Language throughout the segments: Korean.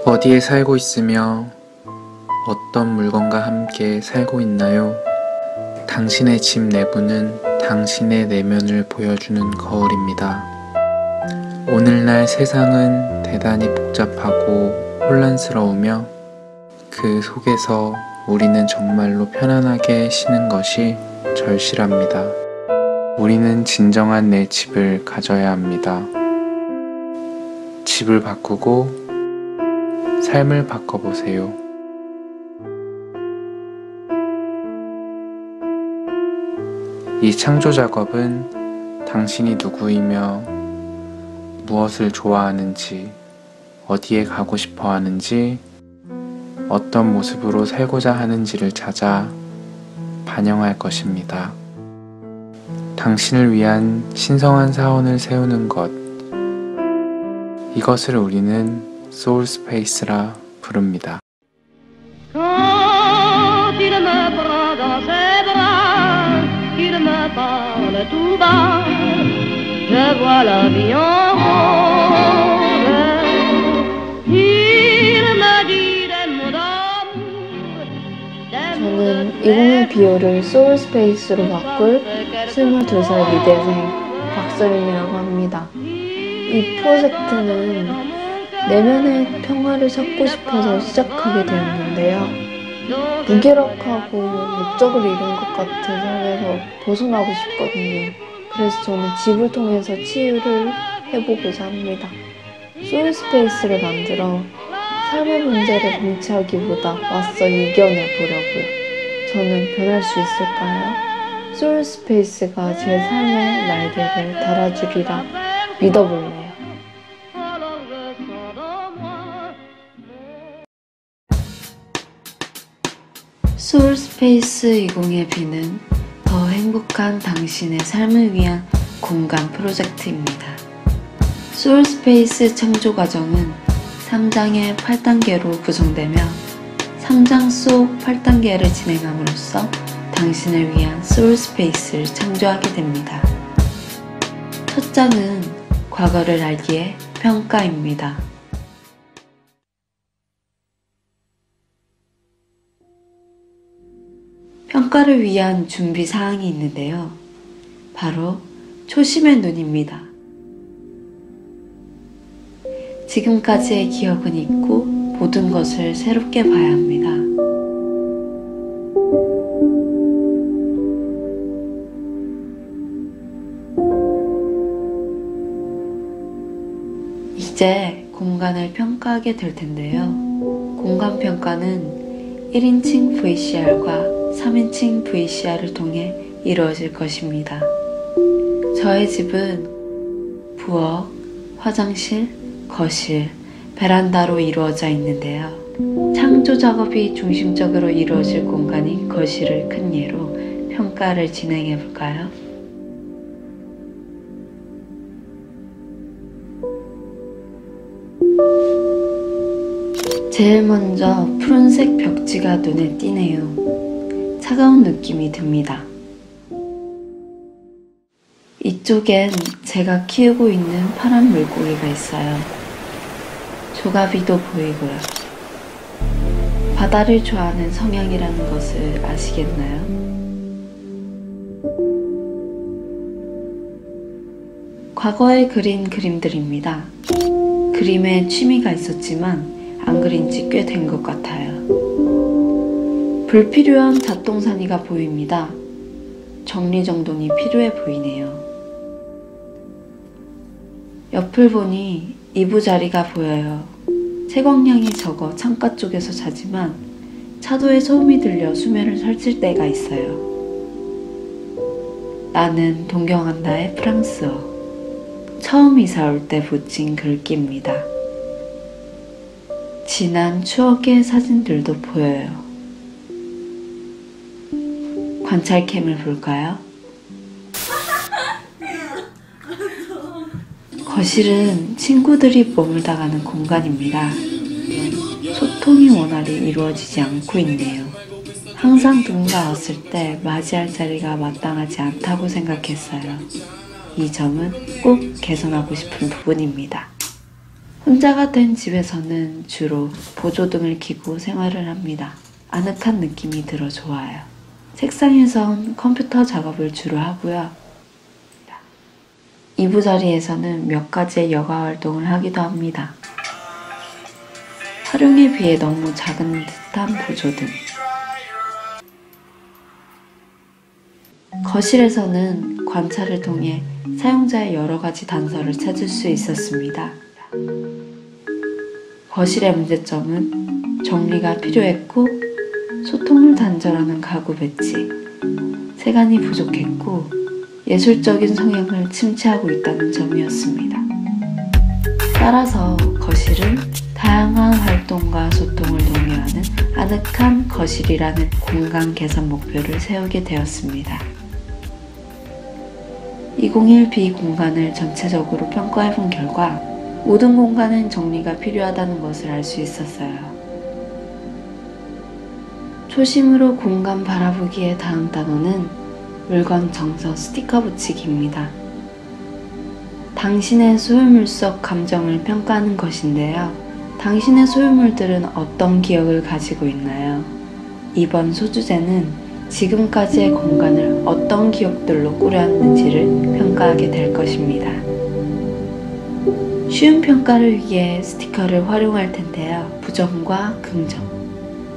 어디에 살고 있으며 어떤 물건과 함께 살고 있나요? 당신의 집 내부는 당신의 내면을 보여주는 거울입니다. 오늘날 세상은 대단히 복잡하고 혼란스러우며 그 속에서 우리는 정말로 편안하게 쉬는 것이 절실합니다. 우리는 진정한 내 집을 가져야 합니다. 집을 바꾸고 삶을 바꿔보세요. 이 창조 작업은 당신이 누구이며 무엇을 좋아하는지, 어디에 가고 싶어 하는지, 어떤 모습으로 살고자 하는지를 찾아 반영할 것입니다. 당신을 위한 신성한 사원을 세우는 것, 이것을 우리는 소울 스페이스라 부릅니다. Quand il me prend dans ses bras, qu'il me parle tout bas, je vois la vie en rose. Il me dit des mots d'amour. 저는 20의 비율을 소울 스페이스로 바꿀 22살 미대생 박서윤이라고 합니다. 이 프로젝트는 내면의 평화를 찾고 싶어서 시작하게 되었는데요. 무기력하고 목적을 잃은 것 같은 삶에서 벗어나고 싶거든요. 그래서 저는 집을 통해서 치유를 해보고자 합니다. 소울 스페이스를 만들어 삶의 문제를 방치하기보다 맞서 이겨내 보려고요. 저는 변할 수 있을까요? 소울 스페이스가 제 삶의 날개를 달아주리라 믿어볼래요. 소울 스페이스 20의 비는 더 행복한 당신의 삶을 위한 공간 프로젝트입니다. 소울 스페이스 창조 과정은 3장의 8단계로 구성되며 3장 속 8단계를 진행함으로써 당신을 위한 소울 스페이스를 창조하게 됩니다. 첫 장은 과거를 알기의 평가입니다. 평가를 위한 준비 사항이 있는데요. 바로 초심의 눈입니다. 지금까지의 기억은 잊고 모든 것을 새롭게 봐야 합니다. 이제 공간을 평가하게 될 텐데요. 공간 평가는 1인칭 VCR과 3인칭 VCR을 통해 이루어질 것입니다. 저의 집은 부엌, 화장실, 거실, 베란다로 이루어져 있는데요. 창조 작업이 중심적으로 이루어질 공간인 거실을 큰 예로 평가를 진행해 볼까요? 제일 먼저 푸른색 벽지가 눈에 띄네요. 차가운 느낌이 듭니다. 이쪽엔 제가 키우고 있는 파란 물고기가 있어요. 조가비도 보이고요. 바다를 좋아하는 성향이라는 것을 아시겠나요? 과거에 그린 그림들입니다. 그림에 취미가 있었지만 안 그린 지 꽤 된 것 같아요. 불필요한 잡동사니가 보입니다. 정리정돈이 필요해 보이네요. 옆을 보니 이부자리가 보여요. 채광량이 적어 창가 쪽에서 자지만 차도에 소음이 들려 수면을 설칠 때가 있어요. 나는 동경한다의 프랑스어. 처음 이사 올 때 붙인 글귀입니다. 지난 추억의 사진들도 보여요. 관찰캠을 볼까요? 거실은 친구들이 머물다 가는 공간입니다. 소통이 원활히 이루어지지 않고 있네요. 항상 누군가 왔을 때 맞이할 자리가 마땅하지 않다고 생각했어요. 이 점은 꼭 개선하고 싶은 부분입니다. 혼자가 된 집에서는 주로 보조등을 켜고 생활을 합니다. 아늑한 느낌이 들어 좋아요. 책상에선 컴퓨터 작업을 주로 하고요. 이부자리에서는 몇 가지의 여가 활동을 하기도 합니다. 활용에 비해 너무 작은 듯한 보조등. 거실에서는 관찰을 통해 사용자의 여러 가지 단서를 찾을 수 있었습니다. 거실의 문제점은 정리가 필요했고 소통을 단절하는 가구 배치, 세간이 부족했고 예술적인 성향을 침체하고 있다는 점이었습니다. 따라서 거실은 다양한 활동과 소통을 독려하는 아늑한 거실이라는 공간 개선 목표를 세우게 되었습니다. 201B 공간을 전체적으로 평가해본 결과 모든 공간은 정리가 필요하다는 것을 알 수 있었어요. 초심으로 공간 바라보기의 다음 단어는 물건 정서 스티커 붙이기입니다. 당신의 소유물 속 감정을 평가하는 것인데요. 당신의 소유물들은 어떤 기억을 가지고 있나요? 이번 소주제는 지금까지의 공간을 어떤 기억들로 꾸려왔는지를 평가하게 될 것입니다. 쉬운 평가를 위해 스티커를 활용할 텐데요. 부정과 긍정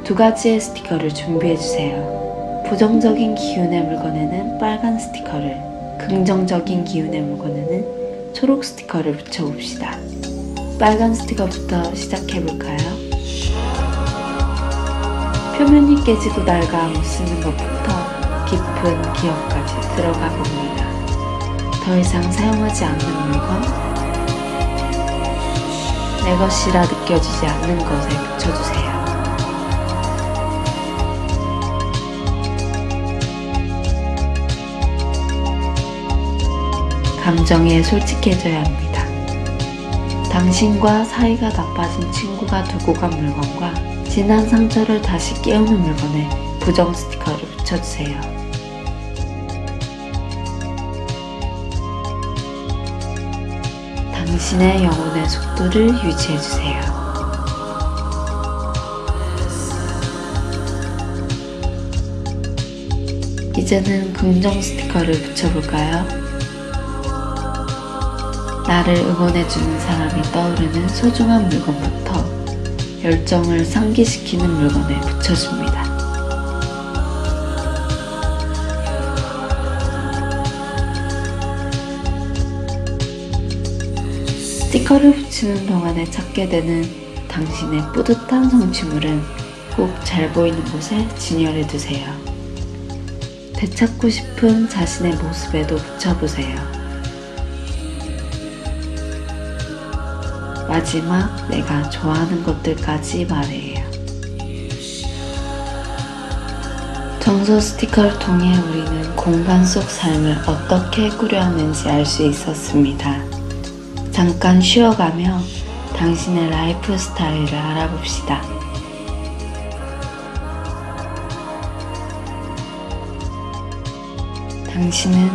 두 가지의 스티커를 준비해주세요. 부정적인 기운의 물건에는 빨간 스티커를, 긍정적인 기운의 물건에는 초록 스티커를 붙여봅시다. 빨간 스티커부터 시작해볼까요? 표면이 깨지고 낡아 못 쓰는 것부터 깊은 기억까지 들어가 봅니다. 더 이상 사용하지 않는 물건, 내 것이라 느껴지지 않는 것에 붙여주세요. 감정에 솔직해져야 합니다. 당신과 사이가 나빠진 친구가 두고 간 물건과 지난 상처를 다시 깨우는 물건에 부정 스티커를 붙여주세요. 당신의 영혼의 속도를 유지해주세요. 이제는 긍정 스티커를 붙여볼까요? 나를 응원해주는 사람이 떠오르는 소중한 물건부터 열정을 상기시키는 물건에 붙여줍니다. 스티커를 붙이는 동안에 찾게 되는 당신의 뿌듯한 성취물은 꼭 잘 보이는 곳에 진열해두세요. 되찾고 싶은 자신의 모습에도 붙여보세요. 마지막 내가 좋아하는 것들까지 말해요. 정서 스티커를 통해 우리는 공간 속 삶을 어떻게 꾸려왔는지 알 수 있었습니다. 잠깐 쉬어가며 당신의 라이프 스타일을 알아봅시다. 당신은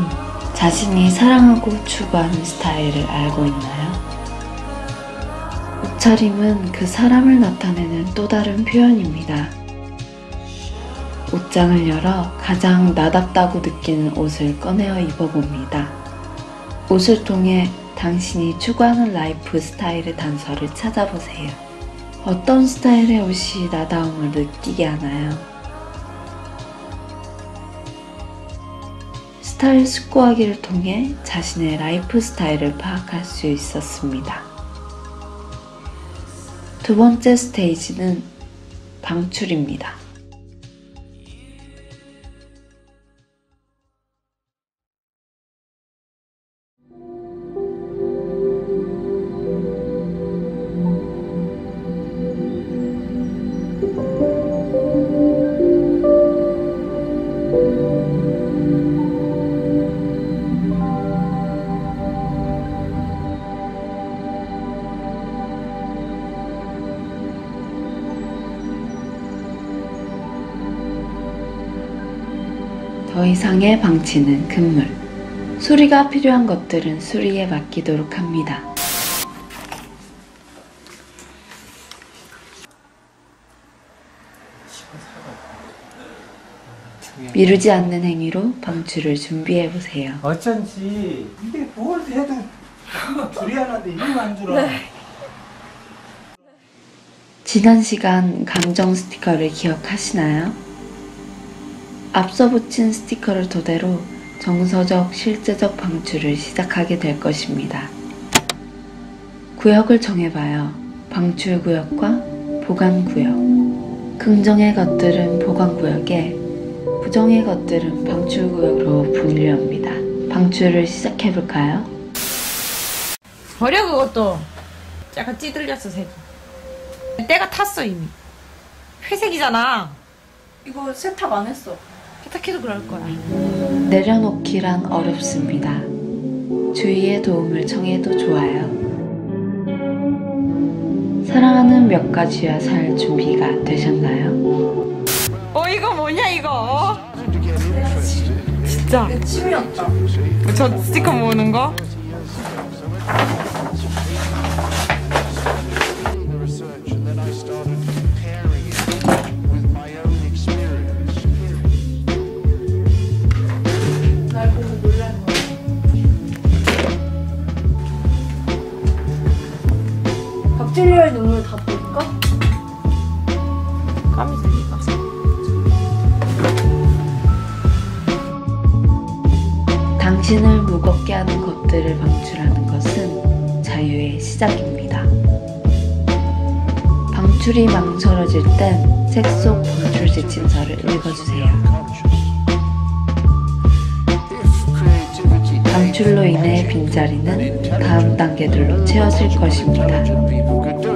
자신이 사랑하고 추구하는 스타일을 알고 있나요? 옷차림은 그 사람을 나타내는 또 다른 표현입니다. 옷장을 열어 가장 나답다고 느끼는 옷을 꺼내어 입어봅니다. 옷을 통해 당신이 추구하는 라이프 스타일의 단서를 찾아보세요. 어떤 스타일의 옷이 나다움을 느끼게 하나요? 스타일 숙고하기를 통해 자신의 라이프 스타일을 파악할 수 있었습니다. 두 번째 스테이지는 방출입니다. 더 이상의 방치는 금물. 수리가 필요한 것들은 수리에 맡기도록 합니다. 미루지 않는 행위로 방출을 준비해보세요. 어쩐지 이게 뭘 해도 둘이 하나인데 이거 안 주라. 지난 시간 감정 스티커를 기억하시나요? 앞서 붙인 스티커를 토대로 정서적, 실제적 방출을 시작하게 될 것입니다. 구역을 정해봐요. 방출 구역과 보관 구역. 긍정의 것들은 보관 구역에, 부정의 것들은 방출 구역으로 분류합니다. 방출을 시작해볼까요? 버려 그것도. 약간 찌들렸어 색이. 때가 탔어 이미. 회색이잖아. 이거 세탁 안 했어. 세탁해도 그럴 거야. 내려놓기란 어렵습니다. 주위의 도움을 청해도 좋아요. 사랑하는 몇 가지와 살 준비가 되셨나요? 이거 뭐냐 이거. 진짜. 내 취미였다. 저 스티커 모으는 거? 날 보고 놀란 거야. 박질리아의 눈물 다 볼까? 까미 들리까? 당신을 무겁게 하는 것들을 방출하는 것은 자유의 시작입니다. 방출이 망설여질 땐 책 속 방출 지침서를 읽어주세요. 방출로 인해 빈자리는 다음 단계들로 채워질 것입니다.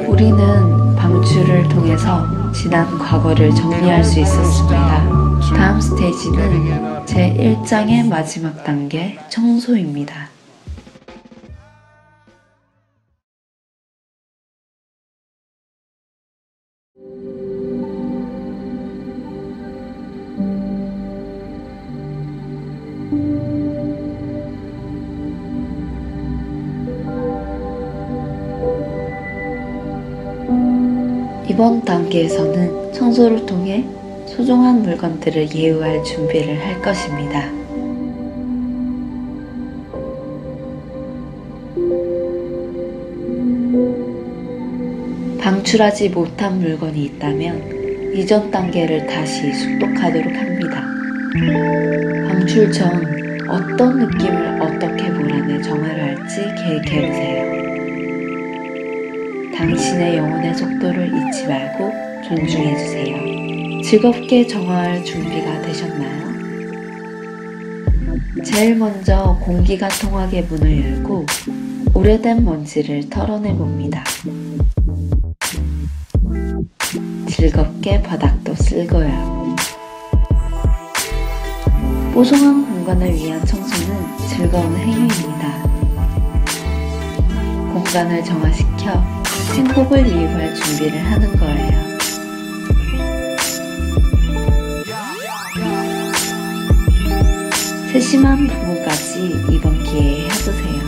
우리는 방출을 통해서 지난 과거를 정리할 수 있었습니다. 다음 스테이지는 제1장의 마지막 단계, 청소입니다. 이번 단계에서는 청소를 통해 소중한 물건들을 예우할 준비를 할 것입니다. 방출하지 못한 물건이 있다면 이전 단계를 다시 숙독하도록 합니다. 방출 전 어떤 느낌을 어떻게 몰아내 정화를 할지 계획해보세요. 당신의 영혼의 속도를 잊지 말고 존중해주세요. 즐겁게 정화할 준비가 되셨나요? 제일 먼저 공기가 통하게 문을 열고 오래된 먼지를 털어내봅니다. 즐겁게 바닥도 쓸고요. 뽀송한 공간을 위한 청소는 즐거운 행위입니다. 공간을 정화시켜 행복을 이유할 준비를 하는 거예요. 세심한 부분까지 이번 기회에 해보세요.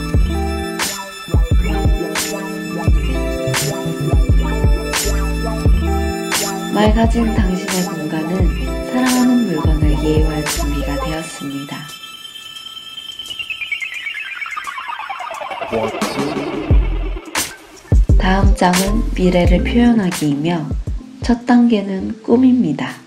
맑아진 당신의 공간은 사랑하는 물건을 예우할 준비가 되었습니다. 다음 장은 미래를 표현하기이며 첫 단계는 꿈입니다.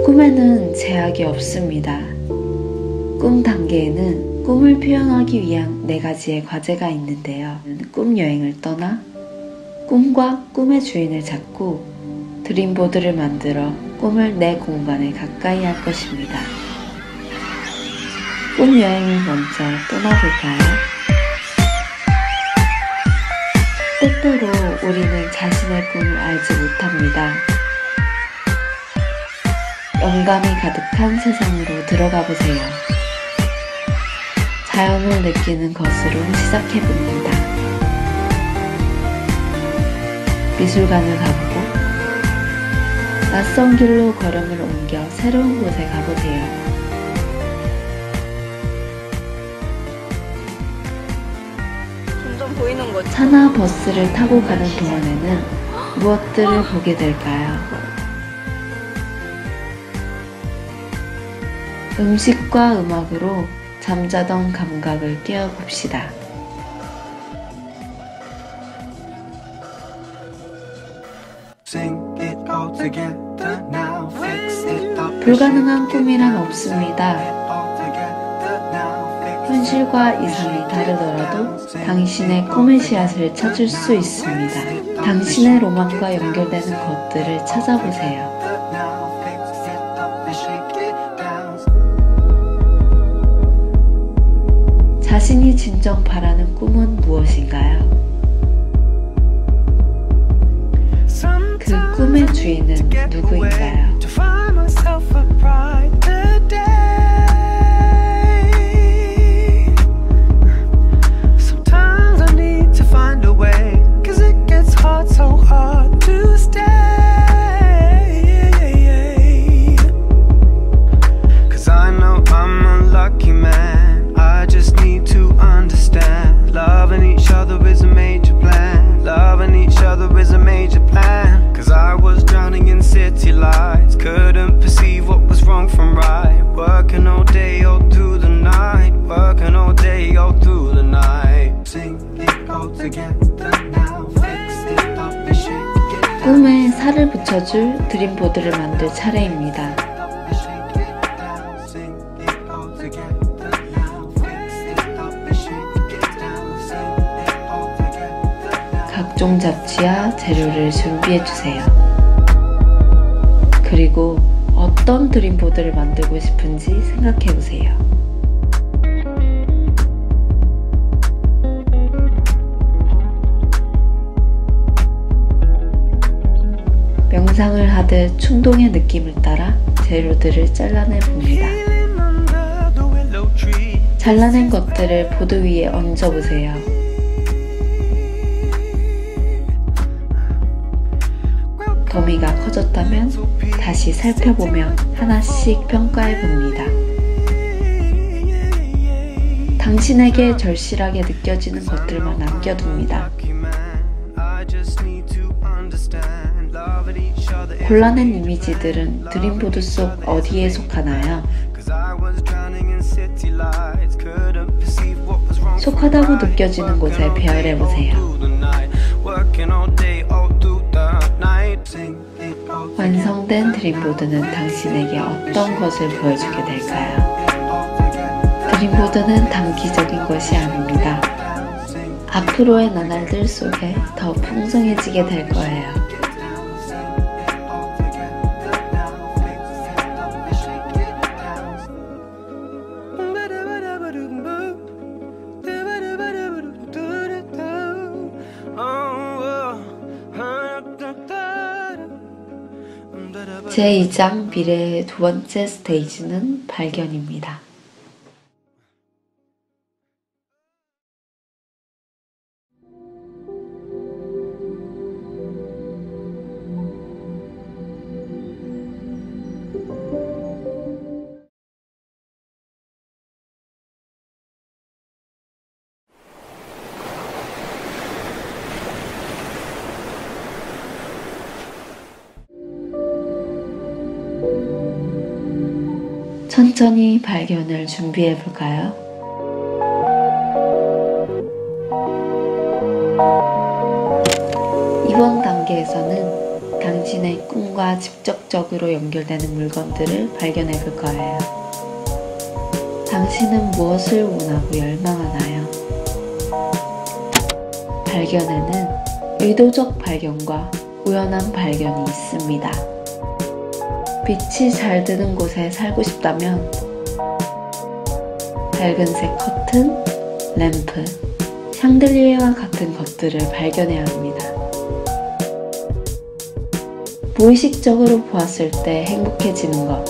꿈에는 제약이 없습니다. 꿈 단계에는 꿈을 표현하기 위한 4가지의 과제가 있는데요. 꿈 여행을 떠나 꿈과 꿈의 주인을 잡고 드림보드를 만들어 꿈을 내 공간에 가까이 할 것입니다. 꿈 여행을 먼저 떠나볼까요? 때때로 우리는 자신의 꿈을 알지 못합니다. 영감이 가득한 세상으로 들어가 보세요. 자연을 느끼는 것으로 시작해봅니다. 미술관을 가보고 낯선 길로 걸음을 옮겨 새로운 곳에 가보세요. 점점 보이는 거지. 차나 버스를 타고 가는 동안에는 무엇들을 보게 될까요? 음식과 음악으로 잠자던 감각을 깨워봅시다. 불가능한 꿈이란 없습니다. 현실과 이상이 다르더라도 당신의 꿈의 씨앗을 찾을 수 있습니다. 당신의 로망과 연결되는 것들을 찾아보세요. 자신이 진정 바라는 꿈은 무엇인가요? 그 꿈의 주인은 누구인가요? 꿈에 살을 붙여줄 드림보드를 만들 차례입니다. 각종 잡지와 재료를 준비해주세요. 그리고 어떤 드림보드를 만들고 싶은지 생각해보세요. 명상을 하듯 충동의 느낌을 따라 재료들을 잘라내 봅니다. 잘라낸 것들을 보드 위에 얹어보세요. 더미가 커졌다면 다시 살펴보며 하나씩 평가해 봅니다. 당신에게 절실하게 느껴지는 것들만 남겨둡니다. 골라낸 이미지들은 드림보드 속 어디에 속하나요? 속하다고 느껴지는 곳에 배열해보세요. 완성된 드림보드는 당신에게 어떤 것을 보여주게 될까요? 드림보드는 단기적인 것이 아닙니다. 앞으로의 나날들 속에 더 풍성해지게 될 거예요. 제2장 미래의 두 번째 스테이지는 발견입니다. 천천히 발견을 준비해 볼까요? 이번 단계에서는 당신의 꿈과 직접적으로 연결되는 물건들을 발견해 볼 거예요. 당신은 무엇을 원하고 열망하나요? 발견에는 의도적 발견과 우연한 발견이 있습니다. 빛이 잘 드는 곳에 살고 싶다면 밝은색 커튼, 램프, 샹들리에와 같은 것들을 발견해야 합니다. 무의식적으로 보았을 때 행복해지는 것,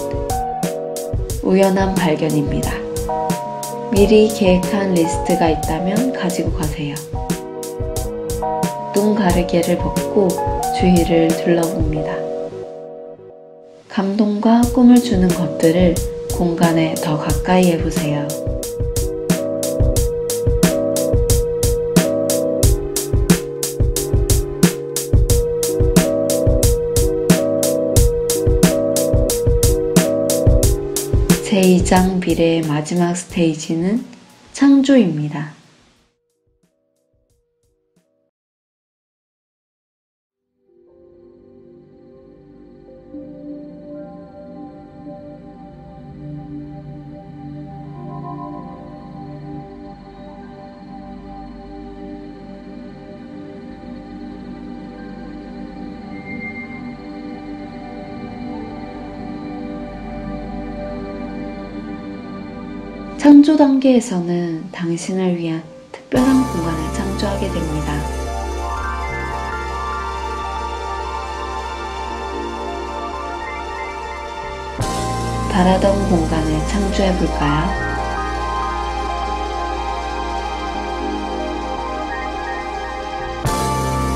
우연한 발견입니다. 미리 계획한 리스트가 있다면 가지고 가세요. 눈 가르개를 벗고 주위를 둘러봅니다. 감동과 꿈을 주는 것들을 공간에 더 가까이 해보세요. 제2장 미래의 마지막 스테이지는 창조입니다. 창조 단계에서는 당신을 위한 특별한 공간을 창조하게 됩니다. 바라던 공간을 창조해 볼까요?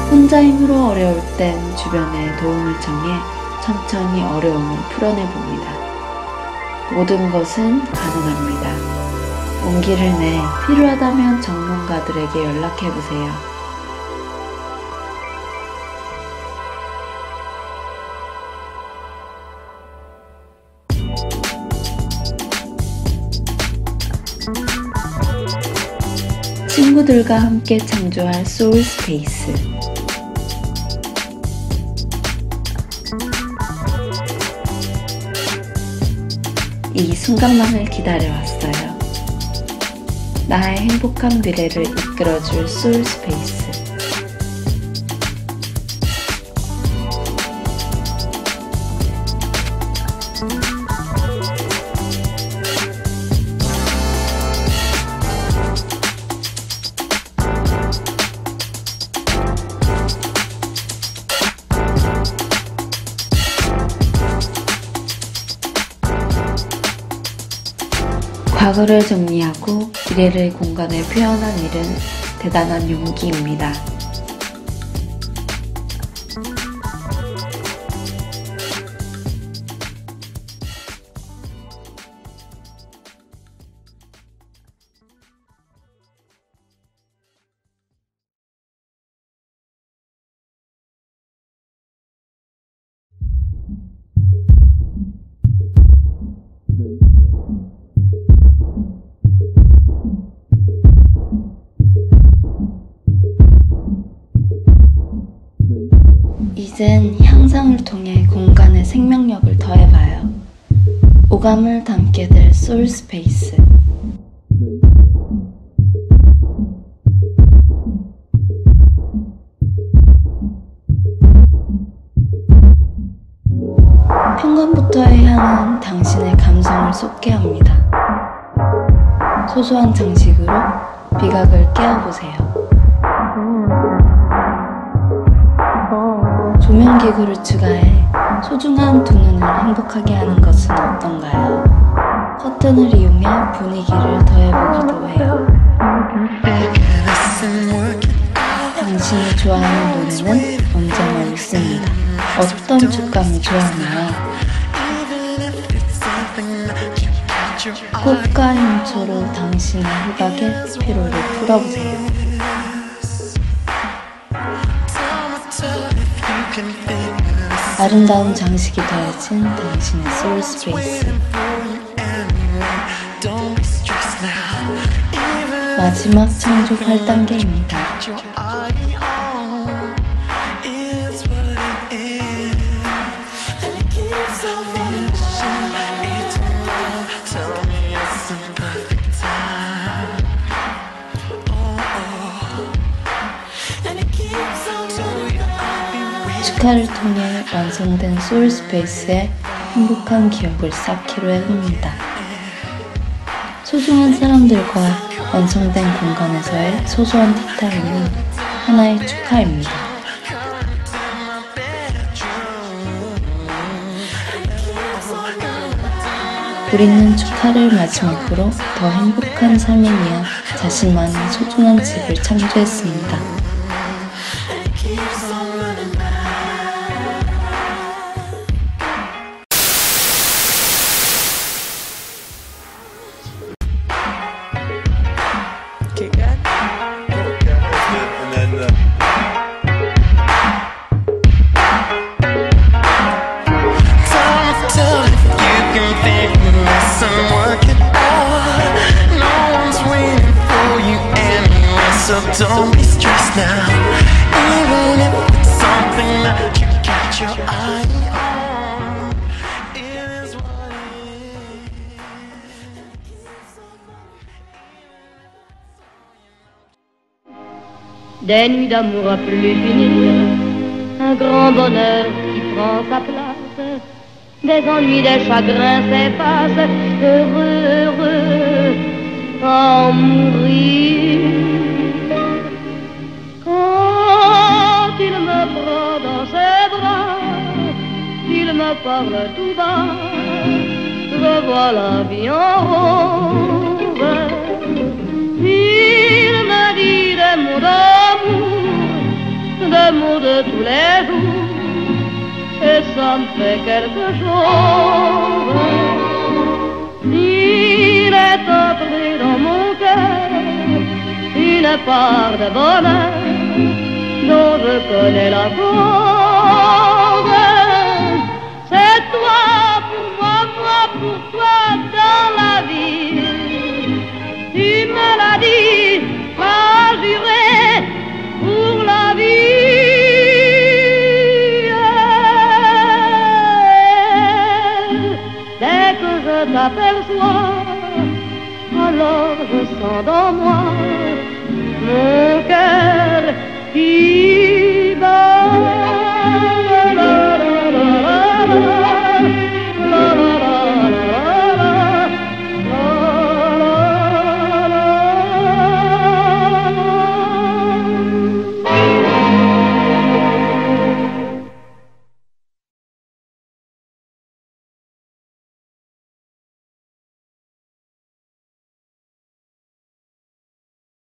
혼자 힘으로 어려울 땐 주변의 도움을 청해 천천히 어려움을 풀어내 봅니다. 모든 것은 가능합니다. 용기를 내 필요하다면 전문가들에게 연락해보세요. 친구들과 함께 창조할 소울 스페이스. 이 순간만을 기다려왔어요. 나의 행복한 미래를 이끌어줄 소울 스페이스. 과거를 정리하고 미래를 공간에 표현한 일은 대단한 용기입니다. 이젠 향상을 통해 공간에 생명력을 더해봐요. 오감을 담게 될 소울 스페이스. 현관부터의 향은 당신의 감성을 쏟게 합니다. 소소한 장식으로 미각을 깨워보세요. 조명기구를 추가해 소중한 두 눈을 행복하게 하는 것은 어떤가요? 커튼을 이용해 분위기를 더해보기도 해요. 당신이 좋아하는 노래는 언제나 있습니다. 어떤 촉감을 좋아하나요? 꽃과 향초로 당신의 후각의 피로를 풀어보세요. 아름다운 장식이 더해진 당신의 소울 스페이스. 마지막 창조 8단계입니다. 축하를 통해 완성된 소울 스페이스에 행복한 기억을 쌓기로 해봅니다. 소중한 사람들과 완성된 공간에서의 소소한 티타임은 하나의 축하입니다. 우리는 축하를 마지막으로 더 행복한 삶을 위한 자신만의 소중한 집을 창조했습니다. So don't be stressed now, even if it's something that you catch your eye on. It is what it is. Des nuits d'amour à plus finir, un grand bonheur qui prend sa place, des ennuis, des chagrins s'effacent, heureux, heureux, à en mourir. Il me prend dans ses bras, il me parle tout bas, je vois la vie en rose. Il me dit des mots d'amour, des mots de tous les jours, et ça me fait quelque chose. Il est entré dans mon cœur une part de bonheur dont je connais la cause. C'est toi pour moi, moi pour toi dans la vie. Tu me l'as dit, m'as juré pour la vie. Dès que je t'aperçois, alors je sens dans moi mon cœur qui